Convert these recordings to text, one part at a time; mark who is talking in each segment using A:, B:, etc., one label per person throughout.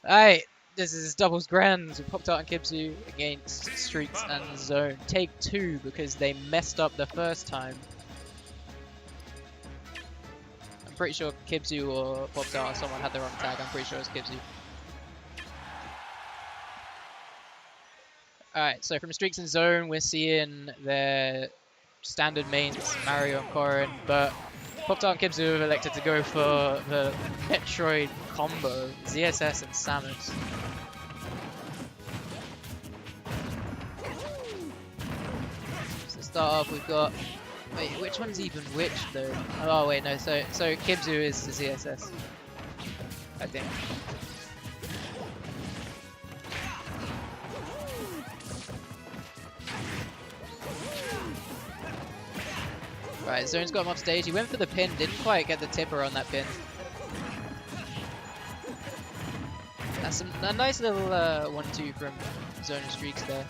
A: Alright, this is doubles grands with Poptart and Kibzu against Streakz and Zone. Take 2 because they messed up the first time. I'm pretty sure Kibzu or Poptart or someone had the wrong tag. I'm pretty sure it was Kibzu. Alright, so from Streakz and Zone, we're seeing their standard mains, Mario and Corrin, but Poptart and Kibzu have elected to go for the Metroid combo, ZSS and Samus. So to start off, we've got... Wait, which one's even which though? Oh wait, no, so Kibzu is the ZSS, I think. Right, Zone's got him off stage. He went for the pin, didn't quite get the tipper on that pin. That's a nice little 1-2 from Zone and Streakz there.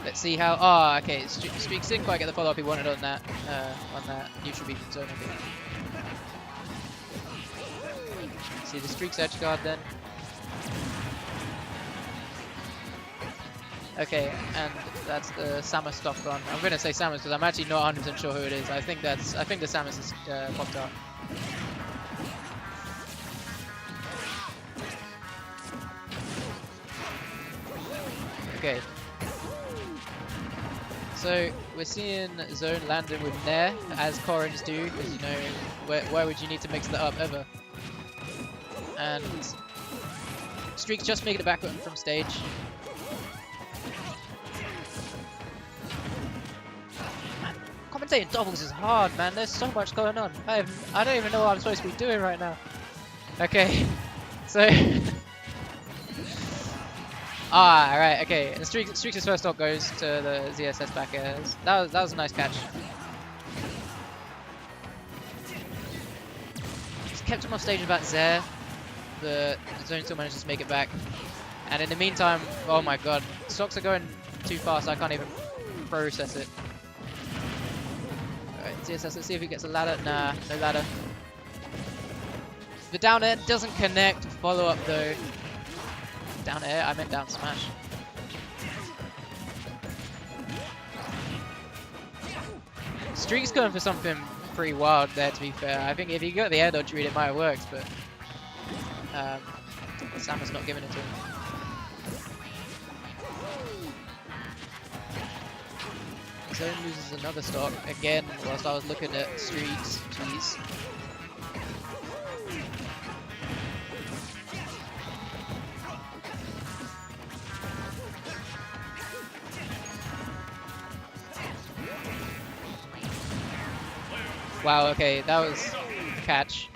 A: Let's see how. Oh, okay. Streakz didn't quite get the follow-up he wanted on that neutral beat from Zone. See the Streakz edge guard then. Okay, and that's the Samus stock on. I'm gonna say Samus because I'm actually not 100% sure who it is. I think the Samus is Poptart. Okay. So we're seeing Zone landing with Nair as Corrins do, because you know where would you need to mix that up ever? And Streakz just making it back from stage. Commentating doubles is hard, man. There's so much going on. I don't even know what I'm supposed to be doing right now. Okay, so right, okay. And Streak's first stock goes to the ZSS back air. That was a nice catch. Just kept him off stage about Zaire. The Zone still manages to make it back. And in the meantime, oh my god, stocks are going too fast. I can't even process it. ZSS, let's see if he gets a ladder. Nah, no ladder. The down air doesn't connect. Follow up though. Down air? I meant down smash. Streak's going for something pretty wild there, to be fair. I think if he got the air dodge read, it might have worked, but Samus not giving it to him. Zone loses another stock again whilst I was looking at Streakz. Jeez. Wow, okay, that was a catch.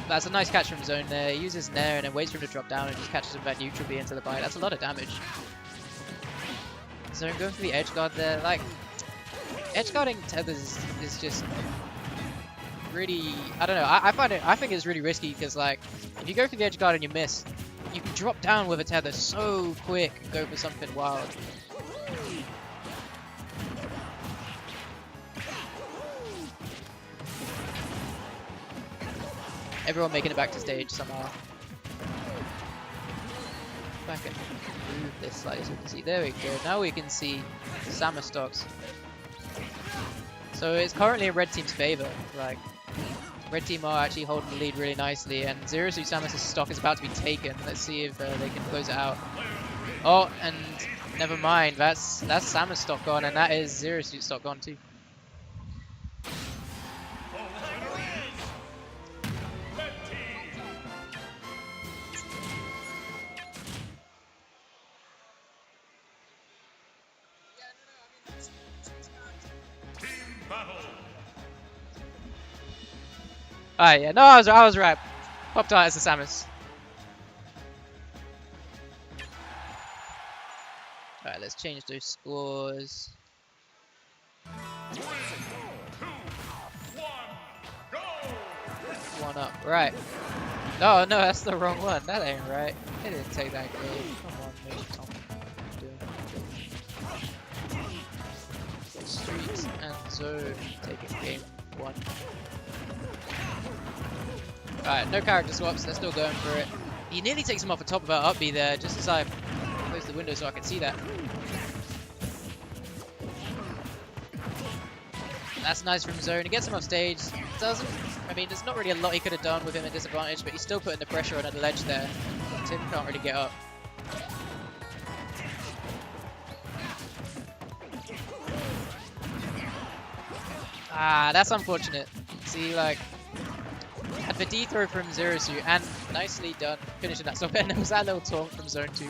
A: That's a nice catch from Zone there. He uses Nair and then waits for him to drop down and just catches him back neutral B into the bite. That's a lot of damage. Zone going for the edge guard there. Like, edge guarding tethers is just really, I don't know. I think it's really risky because like, if you go for the edge guard and you miss, you can drop down with a tether so quick and go for something wild. Everyone making it back to stage somehow. Back and move this slightly so we can see. There we go. Now we can see Samus stocks. So it's currently in red team's favor. Like, red team are actually holding the lead really nicely, and Zero Suit Samus' stock is about to be taken. Let's see if they can close it out. Oh, and never mind. That's Samus stock gone, and that is Zero Suit stock gone too. Alright, yeah, no, I was right. Poptart is the Samus. Alright, let's change those scores. 3, 2, 1, go! 1 up, right. Oh no, that's the wrong one. That ain't right. It didn't take that good. Come on, Major Tom. Streakz and Zone taking game 1. Alright, no character swaps, they're still going for it. He nearly takes him off the top of our up B there, just as I close the window so I can see that. That's nice from Zone. He gets him off stage. I mean, there's not really a lot he could have done with him at disadvantage, but he's still putting the pressure on at the ledge there. Tim can't really get up. Ah, that's unfortunate. See, like, had the D throw from Zerasu, and nicely done finishing that stop, and there was that little taunt from Zone 2.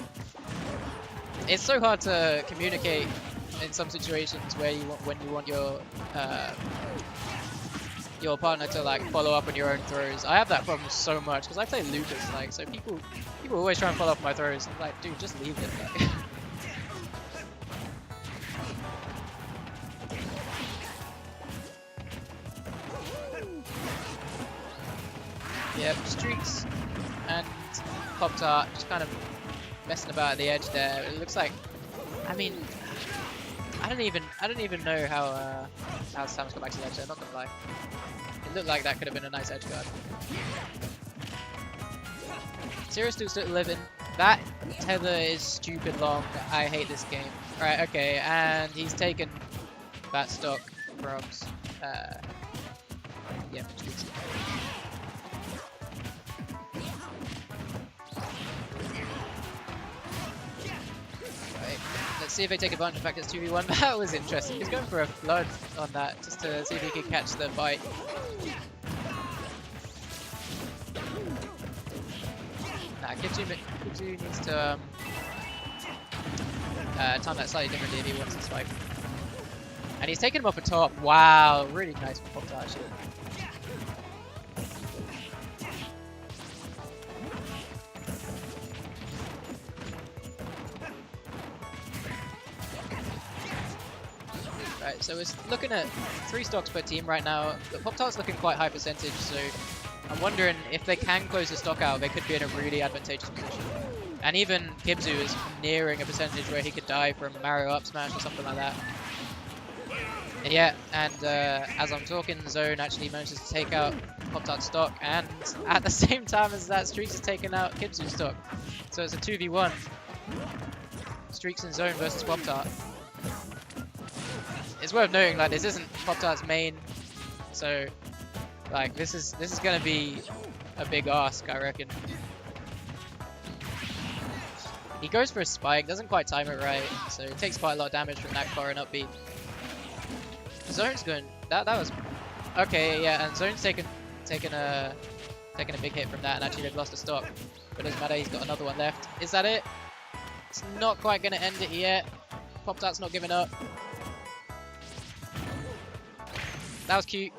A: It's so hard to communicate in some situations where when you want your partner to like follow up on your own throws. I have that problem so much because I play Lucas, like, so people always try and follow up my throws. I'm like, dude, just leave it. Like. Yep, Streakz and Poptart just kind of messing about at the edge there. It looks like, I mean, I don't even know how Sam's got back to the edge there, not gonna lie. It looked like that could have been a nice edge guard. Zero still living. That tether is stupid long. I hate this game. Right, okay, and he's taken that stock from yeah, Streakz. Let's see if they take advantage of the fact it's 2v1. That was interesting. He's going for a flood on that just to see if he can catch the fight. Nah, Kibzu needs to time that slightly differently if he wants this fight. And he's taking him off the top. Wow, really nice from Poptart actually. Right, so we're looking at 3 stocks per team right now. But Poptart's looking quite high percentage, so I'm wondering if they can close the stock out, they could be in a really advantageous position. And even Kibzu is nearing a percentage where he could die from Mario up smash or something like that. And yeah, and as I'm talking, Zone actually manages to take out Poptart's stock, and at the same time as that, Streakz is taking out Kibzu's stock. So it's a 2v1. Streakz and Zone versus Poptart. It's worth noting, like, this isn't Poptart's main, so like this is gonna be a big ask, I reckon. He goes for a spike, doesn't quite time it right, so it takes quite a lot of damage from that core and up B. Zone's going. That was okay, yeah, and Zone's taken a big hit from that, and actually they've lost a stock, but it doesn't matter. He's got another one left. Is that it? It's not quite gonna end it yet. Poptart's not giving up. That was cute.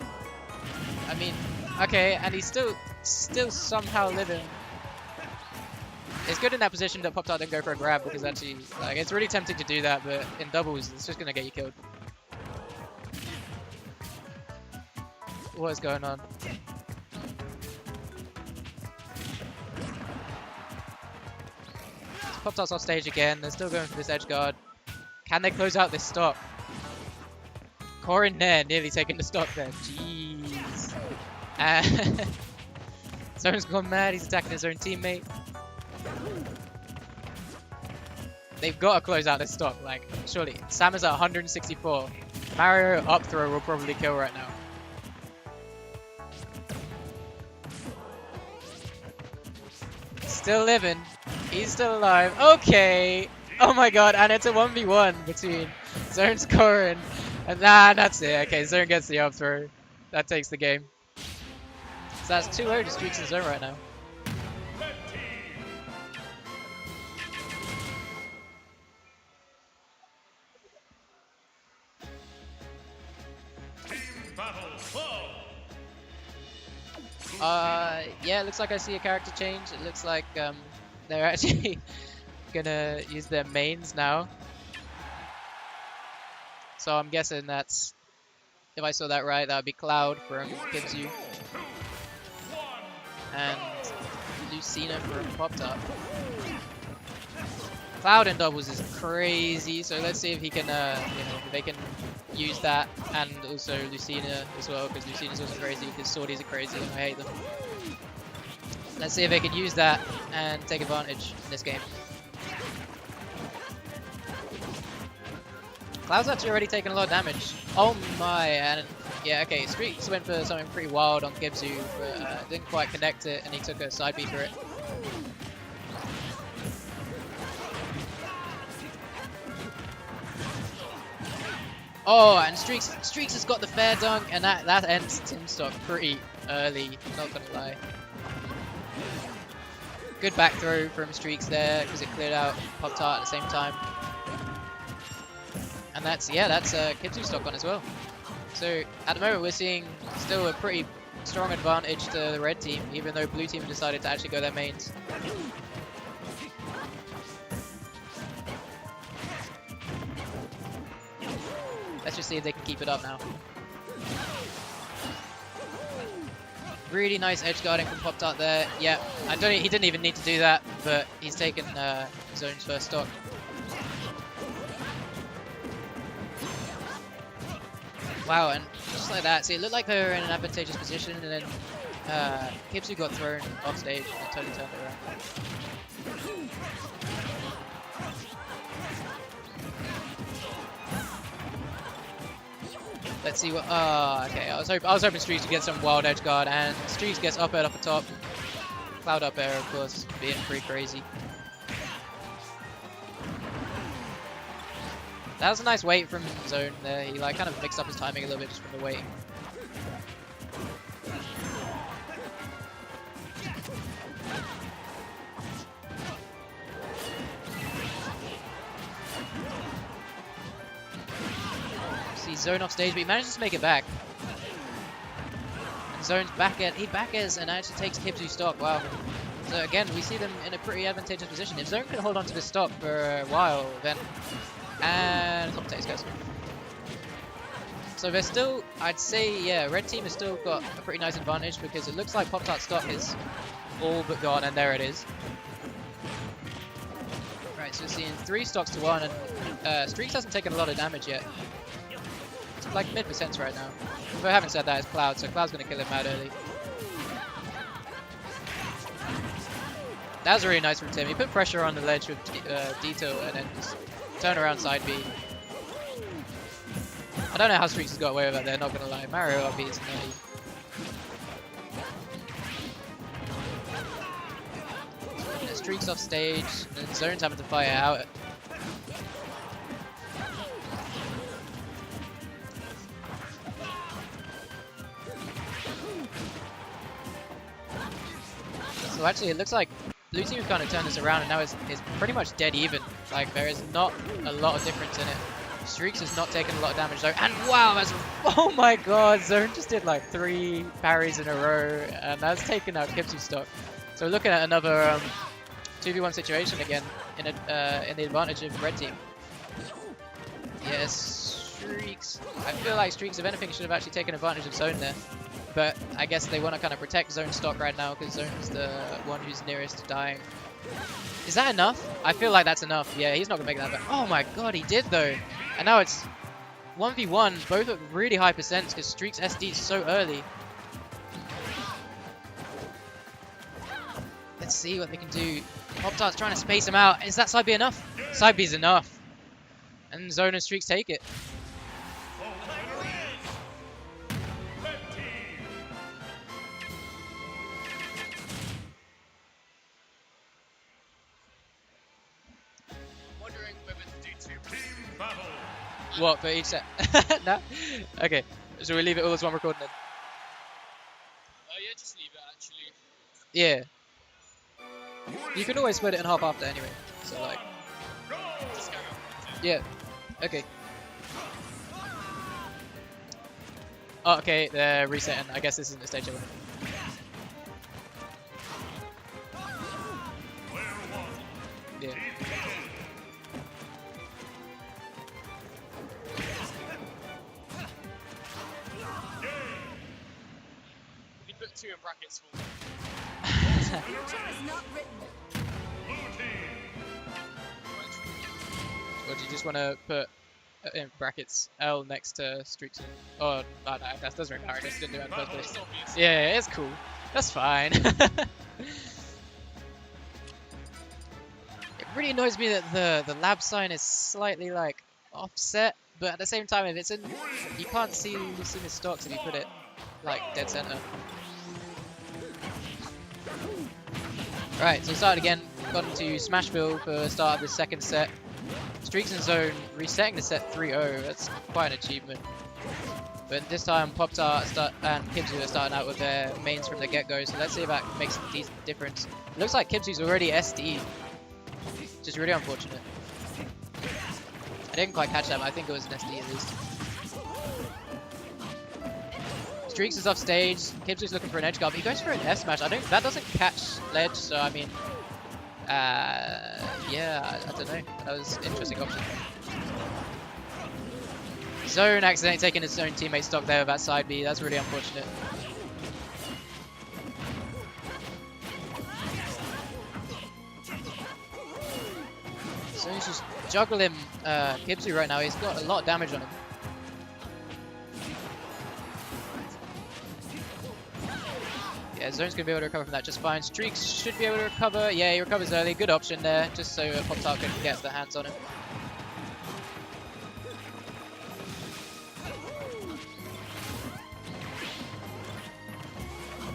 A: I mean, okay, and he's still somehow living. It's good in that position that Poptart didn't go for a grab, because actually, like, it's really tempting to do that, but in doubles, it's just gonna get you killed. What is going on? Poptart's off stage again. They're still going for this edge guard. Can they close out this stock? Corin there nearly taking the stock there. Jeez. Zone's gone mad. He's attacking his own teammate. They've got to close out this stock. Like, surely. Sam is at 164. Mario up throw will probably kill right now. Still living. He's still alive. Okay. Oh my god. And it's a 1v1 between Zone's Corin. And that's it. Okay, Zone gets the up throw. That takes the game. So that's 2-0 to Streakz and Zone right now. Yeah, it looks like I see a character change. It looks like they're actually gonna use their mains now. So I'm guessing that's, if I saw that right, that would be Cloud from Kibzu. And Lucina from Poptart. Cloud in doubles is crazy, so let's see if he can, you know, if they can use that, and also Lucina as well, because Lucina's also crazy, because Swordies are crazy, and I hate them. Let's see if they can use that and take advantage in this game. Cloud's actually already taken a lot of damage. Oh my, and yeah, okay, Streakz went for something pretty wild on Kibzu, but didn't quite connect it, and he took a side B for it. Oh, and Streakz has got the fair dunk, and that ends Team Stock pretty early, not gonna lie. Good back throw from Streakz there, because it cleared out Poptart at the same time. And that's Kibzu stock on as well. So at the moment we're seeing still a pretty strong advantage to the red team, even though blue team decided to actually go their mains. Let's just see if they can keep it up now. Really nice edge guarding from Poptart there. Yeah, he didn't even need to do that, but he's taken Zone's first stock. Wow, and just like that, see, it looked like they were in an advantageous position, and then Kibzu got thrown off stage and totally turned it around. Let's see what. Okay. I was hoping Streakz would get some wild edge guard, and Streakz gets up air off the top. Cloud up air, of course, being pretty crazy. That was a nice wait from Zone there. He like kind of mixed up his timing a little bit just from the waiting. See Zone off stage, but he manages to make it back. And Zone's he back airs and actually takes Kibzu stock. Wow. So again, we see them in a pretty advantageous position. If Zone can hold on to this stock for a while, then. And top takes goes. So they're still, I'd say, yeah, red team has still got a pretty nice advantage because it looks like Poptart stock is all but gone, and there it is. Right, so we're seeing 3 stocks to 1, and Streakz hasn't taken a lot of damage yet. It's like mid% right now. But having said that, it's Cloud, so Cloud's going to kill him out early. That was really nice from Tim. He put pressure on the ledge with Dito and then just turn around side B. I don't know how Streakz has got away with that there, not gonna lie. Mario RB is nutty. Streakz off stage, and Zone's having to fire out. So actually it looks like blue team kind of turned this around, and now it's pretty much dead even. Like, there is not a lot of difference in it. Streakz has not taken a lot of damage though, and wow, oh my god, Zone just did like 3 parries in a row, and that's taken out Kibzu stock. So we're looking at another 2v1 situation again in the advantage of red team. Yes, Streakz. I feel like Streakz, if anything, should have actually taken advantage of Zone there. But I guess they want to kind of protect Zone stock right now because Zone's the one who's nearest to dying. Is that enough? I feel like that's enough. Yeah, he's not going to make that back. Oh my god, he did though. And now it's 1v1, both at really high percents because Streakz SD'd so early. Let's see what they can do. Poptart's trying to space him out. Is that side B enough? Side B's enough. And Zone and Streakz take it. What, for each set? No? Okay, so we leave it all as one recording then?
B: Yeah, just leave it actually.
A: Yeah. You could always split it in half after anyway, so like...
B: Just carry on.
A: Yeah, okay. Oh, okay, they're resetting. I guess this isn't the stage over. Yeah.
B: We put 2 in brackets for
A: Or do you just want to put in brackets L next to Streakz? Oh, no, that doesn't really matter. I just didn't do it in the first place. Yeah, it's cool. That's fine. It really annoys me that the lab sign is slightly like offset, but at the same time, if it's in, you can't see the stocks if you put it like dead center. Right, so we started again. Got into Smashville for the start of the second set. Streakz and Zone resetting the set 3-0. That's quite an achievement. But this time, Poptart and Kibzu are starting out with their mains from the get-go. So let's see if that makes a decent difference. It looks like Kibzu's already SD, which is really unfortunate. I didn't quite catch that, but I think it was an SD at least. Streakz is off stage. Kibzu's looking for an edge guard, but he goes for an F smash. That doesn't catch ledge, so I mean, yeah, I don't know. That was an interesting option. Zone accidentally taking his own teammate stock there with that side B. That's really unfortunate. So he's just juggling Kibzu right now. He's got a lot of damage on him. Yeah, Zone's going to be able to recover from that just fine. Streakz should be able to recover. Yeah, he recovers early. Good option there, just so Poptart can get the hands on him.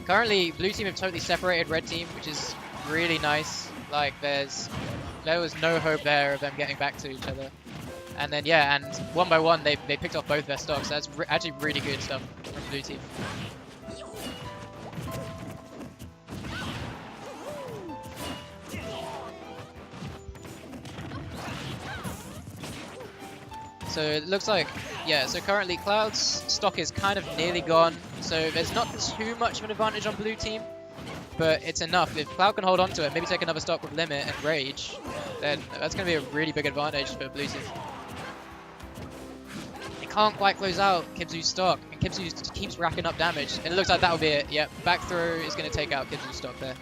A: Currently, blue team have totally separated red team, which is really nice. Like, there was no hope there of them getting back to each other. And then, yeah, and one by one, they picked off both their stocks. That's actually really good stuff from blue team. So it looks like, yeah, so currently Cloud's stock is kind of nearly gone. So there's not too much of an advantage on blue team, but it's enough. If Cloud can hold on to it, maybe take another stock with Limit and Rage, then that's going to be a really big advantage for blue team. He can't quite close out Kibzu's stock, and Kibzu just keeps racking up damage. And it looks like that'll be it. Yep, back throw is going to take out Kibzu's stock there.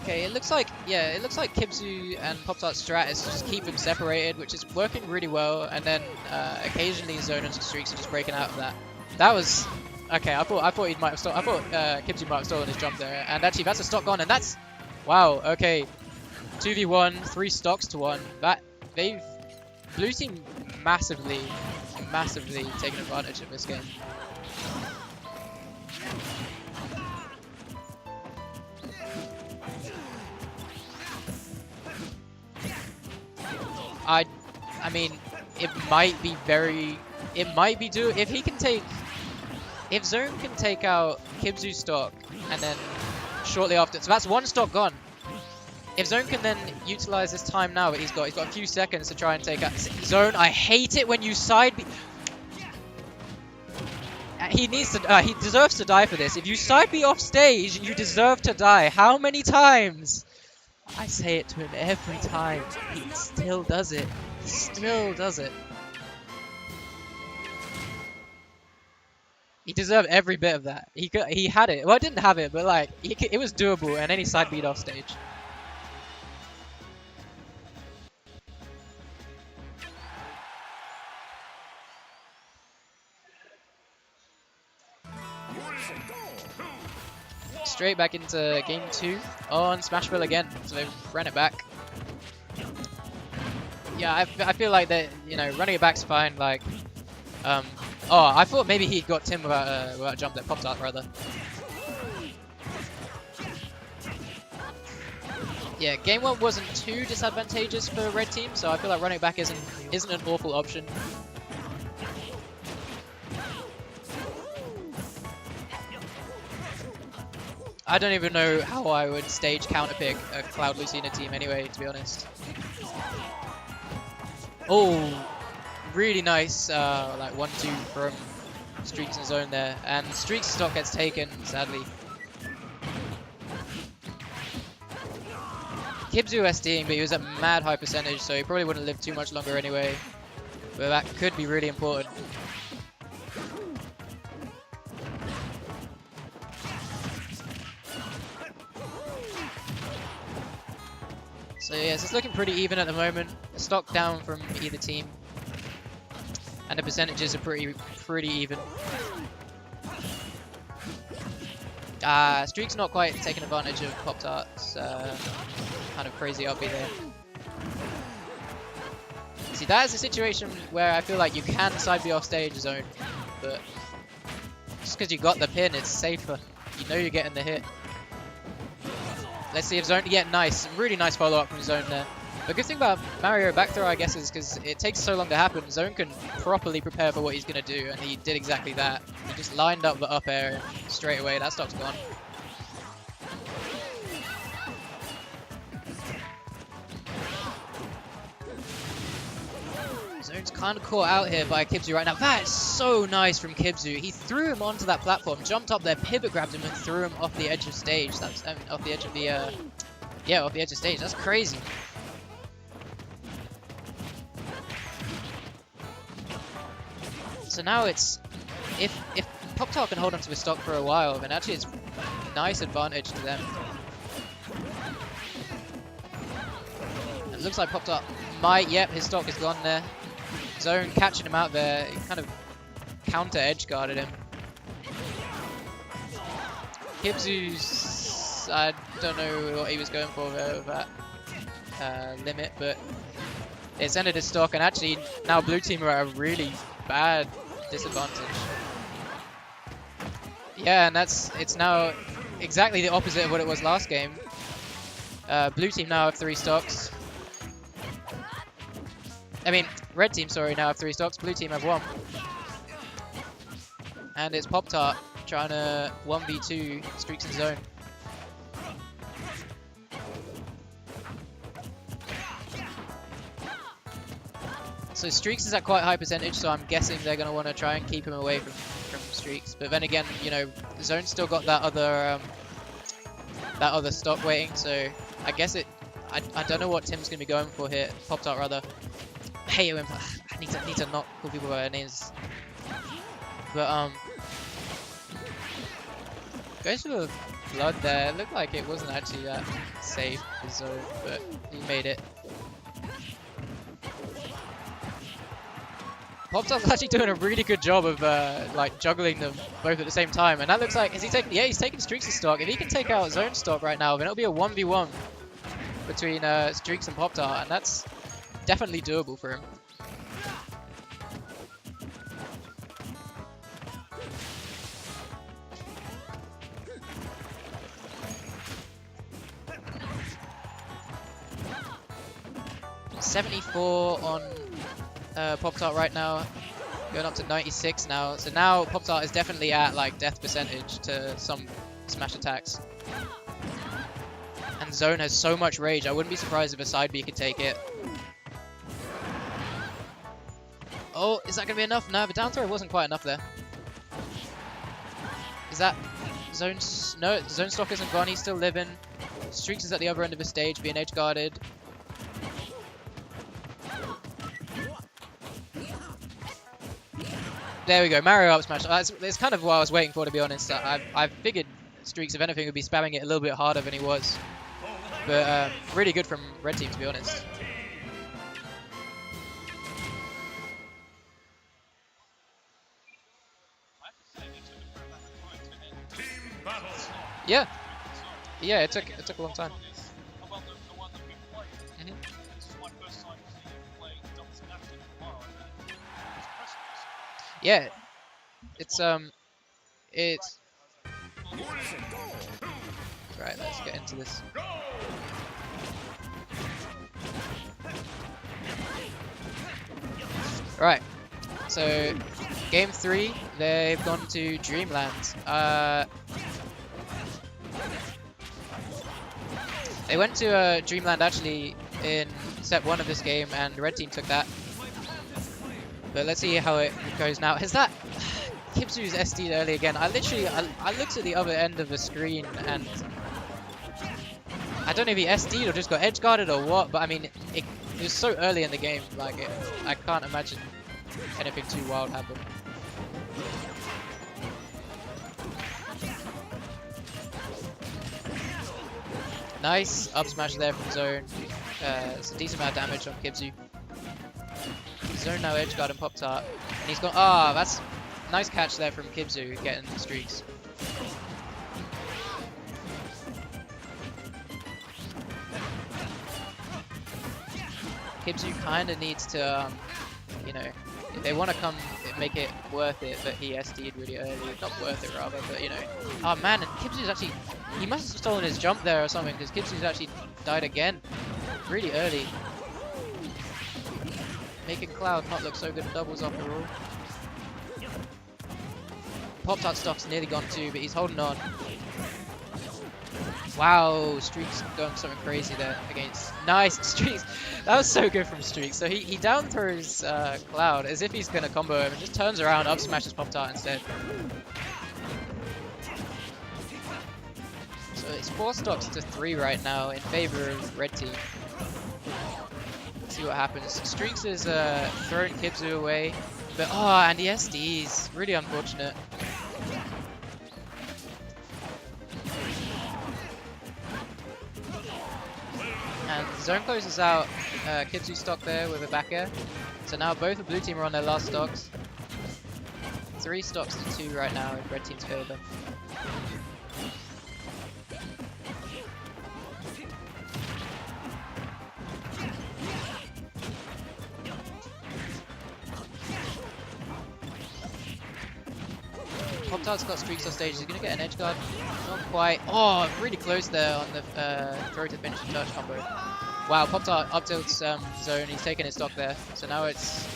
A: Okay, it looks like, yeah, it looks like Kibzu and Poptart's strat is to just keep them separated, which is working really well, and then occasionally Zone and Streakz are just breaking out of that. That was, okay, I thought he might have stolen, I thought Kibzu might have stolen his jump there, and actually that's a stock gone, and that's, wow, okay, 2v1, 3 stocks to 1, blue team massively taken advantage of this game. I mean, it might be if Zone can take out Kibzu's stock and then shortly after, so that's one stock gone. If Zone can then utilize this time now that he's got a few seconds to try and take out Zone. I hate it when you side B. He deserves to die for this. If you side B off stage, you deserve to die. How many times? I say it to him every time. He still does it. He still does it. He deserved every bit of that. He had it. Well, I didn't have it, but like it was doable, and then he side beat off stage. Straight back into game 2 on Smashville again. So they ran it back. Yeah, I feel like that, you know, running it back's fine. Like, oh, I thought maybe he got Tim without jump that Poptart rather. Yeah, game 1 wasn't too disadvantageous for red team, so I feel like running it back isn't an awful option. I don't even know how I would stage counterpick a Cloud Lucina team anyway, to be honest. Oh, really nice like 1-2 from Streakz and Zone there. And Streak's stock gets taken, sadly. Kibzu SDing, but he was at mad high percentage, so he probably wouldn't live too much longer anyway. But that could be really important. So yes, it's looking pretty even at the moment. Stock down from either team, and the percentages are pretty even. Streak's not quite taking advantage of Poptart's kind of crazy up there. See, that is a situation where I feel like you can side B off stage zone, but just because you got the pin, it's safer. You know you're getting the hit. Let's see if Zone... Yeah, nice. Really nice follow-up from Zone there. The good thing about Mario back throw, I guess, is because it takes so long to happen, Zone can properly prepare for what he's going to do, and he did exactly that. He just lined up the up air straight away. That stock's gone. Zone's kind of caught out here by Kibzu right now. That is so nice from Kibzu. He threw him onto that platform, jumped up there, pivot grabbed him, and threw him off the edge of stage. That's off the edge of the off the edge of stage. That's crazy. So now it's if Poptart can hold onto his stock for a while, then actually it's a nice advantage to them. It looks like Poptart might. Yep, his stock is gone there. Zone catching him out there, he kind of counter edge guarded him. Kibzu's, I don't know what he was going for there with that limit, but it's ended his stock, and actually now blue team are at a really bad disadvantage. Yeah, and it's now exactly the opposite of what it was last game. Blue team now have 3 stocks. I mean, red team, sorry, now have 3 stocks. Blue team have 1. And it's Poptart trying to 1v2 Streakz in zone. So Streakz is at quite high percentage, so I'm guessing they're going to want to try and keep him away from Streakz. But then again, you know, Zone's still got that other stock waiting, so I guess I don't know what Tim's going to be going for here. Poptart rather. Hey, I need to not call people by their names. But goes for the blood there. It looked like it wasn't actually that safe for Zone, but he made it. Poptart's actually doing a really good job of like juggling them both at the same time, and that looks like he's taking Streakz' stock. If he can take out Zone stock right now, then it'll be a 1v1 between Streakz and Poptart, and that's definitely doable for him. $74 on Poptart right now, going up to 96 now. So now Poptart is definitely at like death percentage to some smash attacks. And Zone has so much rage, I wouldn't be surprised if a side B could take it. Oh, is that going to be enough? No, the down throw wasn't quite enough there. Is that Zone's... No, Zone stock isn't gone, he's still living. Streakz is at the other end of the stage, being edge guarded. There we go, Mario up smash. That's kind of what I was waiting for, to be honest. I figured Streakz, if anything, would be spamming it a little bit harder than he was. But really good from red team, to be honest. Yeah, yeah, it took a long time. Yeah, it's right. Let's get into this. Right, so game 3, they've gone to Dreamland. They went to Dreamland actually in set 1 of this game, and the red team took that. But let's see how it goes now. Has that Kibzu's SD'd early again? I looked at the other end of the screen, and I don't know if he SD'd or just got edge guarded or what, but I mean, it was so early in the game, like, I can't imagine anything too wild happened. Nice up smash there from Zone. It's a decent amount of damage on Kibzu. Zone now edge guard and Poptart. And he's got, that's nice catch there from Kibzu getting the Streakz. Kibzu kind of needs to, you know, if they want to come make it worth it, but he SD'd really early. Not worth it, rather, but you know. Oh man, and Kibzu's actually, he must have stolen his jump there or something, because Kibzu's actually died again really early. Making Cloud not look so good at doubles after all. Poptart stock's nearly gone too, but he's holding on. Wow, Streakz going something crazy there against... Nice, Streakz! That was so good from Streakz. So he down throws Cloud as if he's going to combo him and just turns around, up smashes Poptart instead. So it's 4 stocks to 3 right now in favor of red team. Let's see what happens. Streakz is throwing Kibzu away, but and the SDs, really unfortunate. And Zone closes out Kibzu stock there with a back air. So now both the blue team are on their last stocks. 3 stocks to 2 right now in red team's favor. Poptart's got Streakz on stage. He's going to get an edge guard. Not quite. Oh, really close there on the throw to finish the touch combo. Wow, Poptart up tilts Zone. He's taking his stock there. So now it's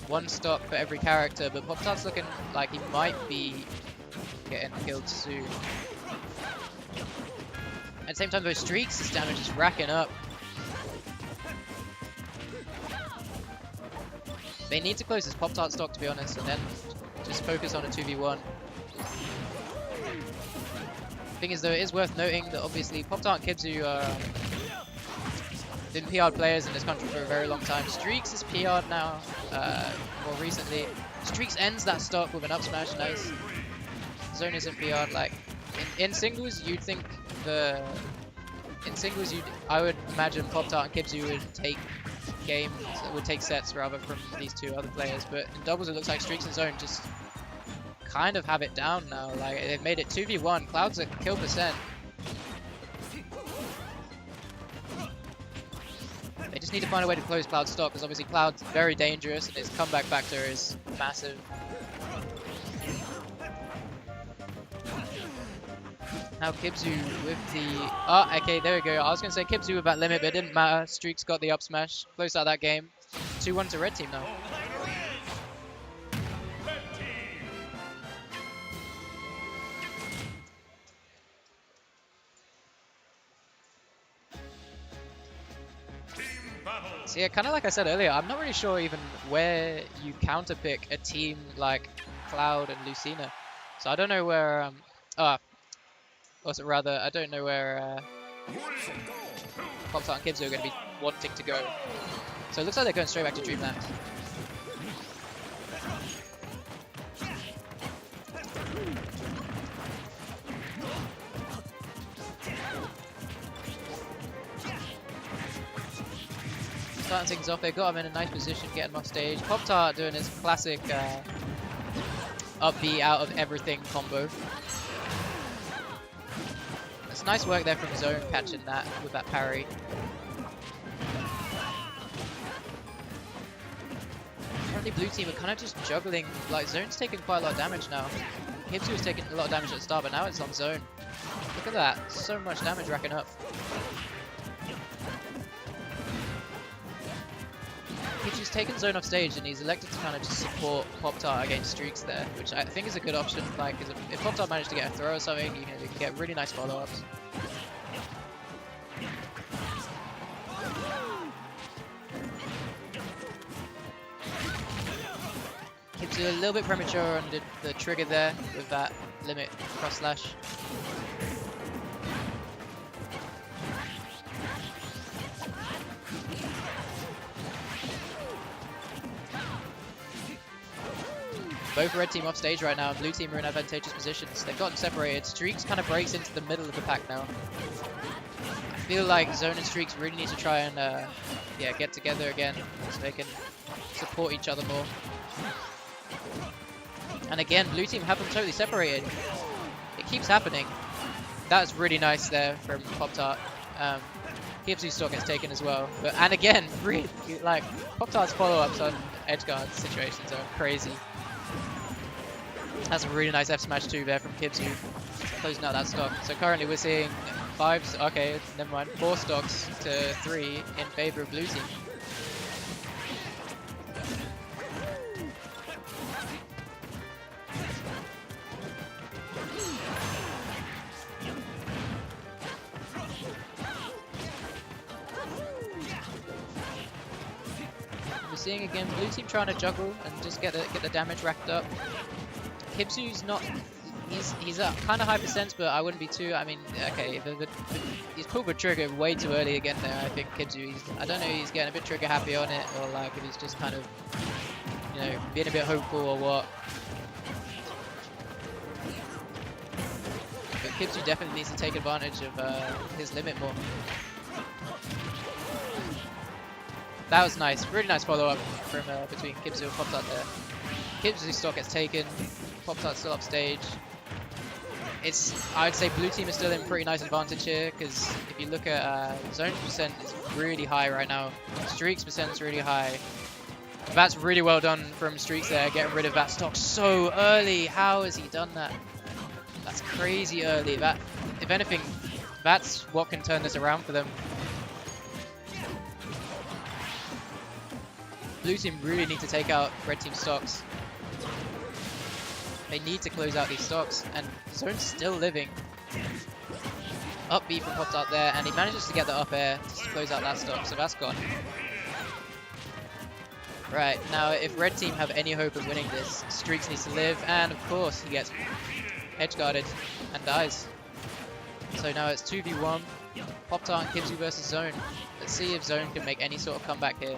A: 1 stock for every character. But Poptart's looking like he might be getting killed soon. At the same time, those Streakz, his damage is racking up. They need to close this Poptart stock, to be honest, and then just focus on a 2v1. Thing is, though, it is worth noting that obviously Poptart and Kibzu been PR'd players in this country for a very long time. Streakz is PR'd now, more recently. Streakz ends that stock with an up smash, nice. Zone isn't PR'd. Like in singles, you'd think I would imagine Poptart and Kibzu would take sets rather from these 2 other players, but in doubles it looks like Streakz and Zone just kind of have it down now. Like, they've made it 2v1. Cloud's at kill percent. They just need to find a way to close Cloud's stock, because obviously Cloud's very dangerous and his comeback factor is massive. Now Kibzu with the... okay, there we go. I was going to say Kibzu with that limit, but it didn't matter. Streakz got the up smash. Closed out that game. 2-1 to red team now. So yeah, kind of like I said earlier, I'm not really sure even where you counterpick a team like Cloud and Lucina. So I don't know where... I don't know where Poptart and Kibzu are going to be wanting to go. So it looks like they're going straight back to Dreamland. Starting things off, they got him in a nice position, getting him off stage. Poptart doing his classic up B out of everything combo. It's nice work there from Zone catching that with that parry. Apparently blue team are kind of just juggling, like Zone's taking quite a lot of damage now. Kibzu was taking a lot of damage at the start, but now it's on Zone. Look at that, so much damage racking up. Kibzu's taken Zone off stage and he's elected to kind of just support Poptart against Streakz there, which I think is a good option. Like, if Poptart managed to get a throw or something, you can get really nice follow-ups. Kibzu a little bit premature on the trigger there with that limit cross slash. Both red team off stage right now, and blue team are in advantageous positions. They've gotten separated. Streakz kind of breaks into the middle of the pack now. I feel like Zone and Streakz really need to try and yeah, get together again so they can support each other more. And again, blue team have them totally separated. It keeps happening. That's really nice there from Poptart. Kibzu stock gets taken as well. But, and again, really, like, Poptart's follow-ups on edge guard situations are crazy. That's a really nice F smash too there from Kibzu, closing out that stock. So currently we're seeing 4 stocks to 3 in favor of blue team. We're seeing again blue team trying to juggle and just get the damage racked up. Kibzu's not, he's at kind of high percent, but I wouldn't be too, I mean, okay, he's pulled the trigger way too early again there, I think Kibzu. I don't know if he's getting a bit trigger happy on it, or like if he's just kind of, you know, being a bit hopeful or what. But Kibzu definitely needs to take advantage of his limit more. That was nice, really nice follow-up from between Kibzu and Poptart there. Kibzu's stock gets taken, Poptart's still up stage. I would say blue team is still in pretty nice advantage here, because if you look at Zone's percent is really high right now. Streak's percent is really high. That's really well done from Streakz there, getting rid of that stock so early. How has he done that? That's crazy early. That, if anything, that's what can turn this around for them. Blue team really need to take out red team stocks. They need to close out these stocks, and Zone's still living. Up B from Poptart there, and he manages to get the up air to close out that stock, so that's gone. Right, now if red team have any hope of winning this, Streakz needs to live, and of course he gets edge guarded and dies. So now it's 2v1, Poptart and Kibzu versus Zone. Let's see if Zone can make any sort of comeback here.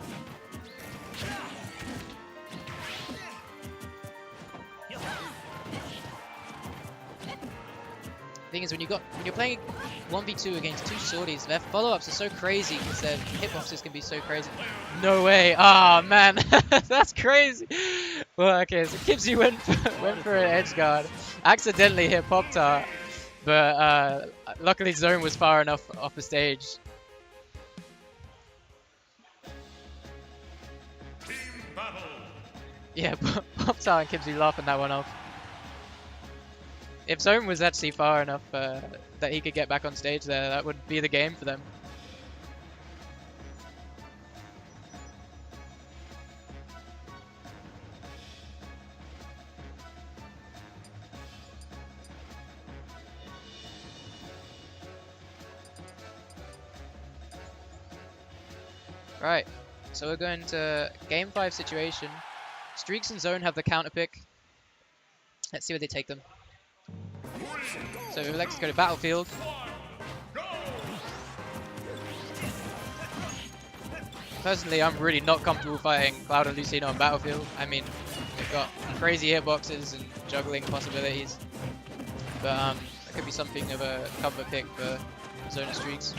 A: Thing is, when you're playing 1v2 against 2 shorties, their follow-ups are so crazy because their hitboxes can be so crazy. No way! Ah, oh, man, that's crazy. Well, okay, so Kibzu went for an edge guard, accidentally hit Poptart, but luckily Zone was far enough off the stage. Yeah, Poptart and Kibzu laughing that one off. If Zone was actually far enough that he could get back on stage there, that would be the game for them. Right, so we're going to Game 5 situation. Streakz and Zone have the counter pick. Let's see where they take them. So let's go to Battlefield. Personally, I'm really not comfortable fighting Cloud and Lucina on Battlefield. I mean, they've got crazy hitboxes and juggling possibilities. But it could be something of a comfort pick for Zone and Streakz.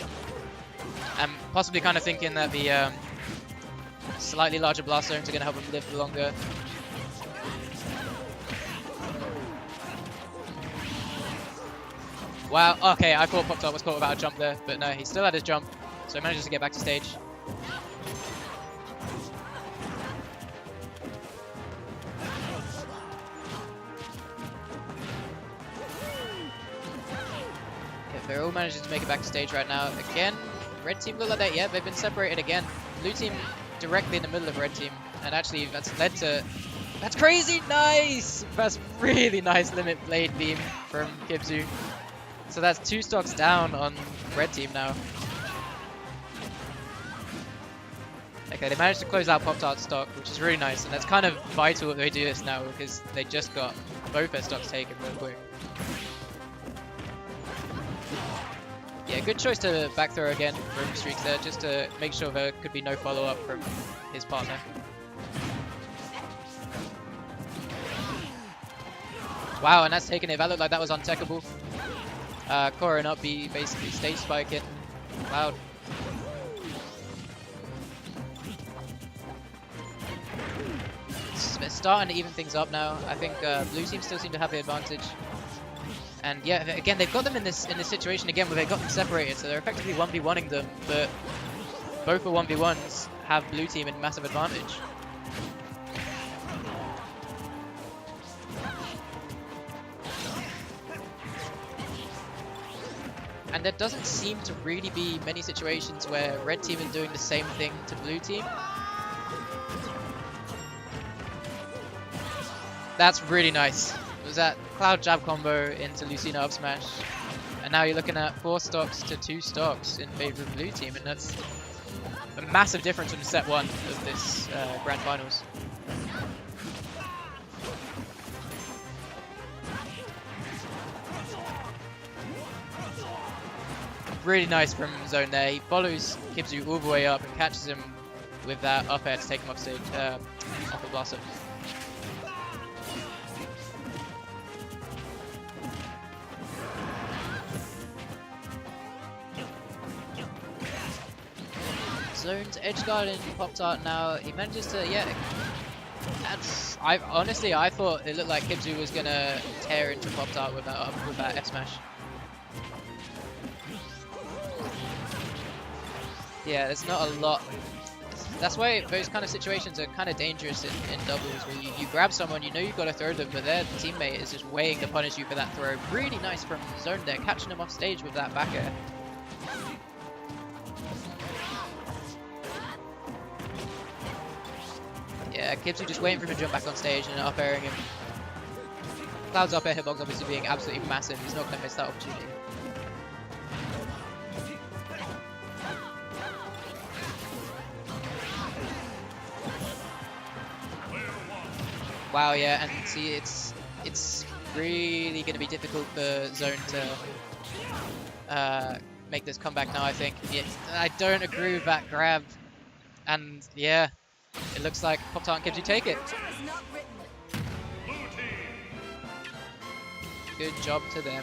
A: I'm possibly kind of thinking that the slightly larger blast zones are going to help them live longer. Wow, okay, I thought Poptart was caught without a jump there, but no, he still had his jump, so he manages to get back to stage. Okay, they're all managing to make it back to stage right now. Again, red team look like that, yeah, they've been separated again. Blue team directly in the middle of red team, and actually that's led to... That's crazy! Nice! That's really nice limit blade beam from Kibzu. So that's 2 stocks down on red team now. Okay, they managed to close out Poptart's stock, which is really nice, and that's kind of vital that they do this now because they just got both their stocks taken real quick. Yeah, good choice to back throw again from Streakz there, just to make sure there could be no follow-up from his partner. Wow, and that's taking it. That looked like that was untechable. Cora and up B basically stage spiking. Cloud. It's starting to even things up now. I think blue team still seem to have the advantage. And yeah, again, they've got them in this situation again where they've got them separated, so they're effectively 1v1ing them, but both the 1v1s have blue team in massive advantage. And there doesn't seem to really be many situations where red team is doing the same thing to blue team. That's really nice. It was that Cloud jab combo into Lucina up smash. And now you're looking at 4 stocks to 2 stocks in favor of blue team, and that's a massive difference from set 1 of this grand finals. Really nice from zone there. He follows Kibzu all the way up and catches him with that up air to take him off stage, off the blossom. Zone's edge guard in Poptart now. He manages to, yeah. And honestly, I thought it looked like Kibzu was gonna tear into Poptart with that F smash. Yeah, there's not a lot. That's why those kind of situations are kind of dangerous in doubles, where you grab someone, you know you've got to throw them, but their teammate is just waiting to punish you for that throw. Really nice from Zone there, catching him off stage with that back air. Yeah, Kibzu just waiting for him to jump back on stage and up airing him. Cloud's up air hitbox obviously being absolutely massive. He's not going to miss that opportunity. Wow, yeah, and see, it's really going to be difficult for Zone to make this comeback now, I think. I don't agree with that grab. And yeah, it looks like Poptart and Kibzu take it. Good job to them.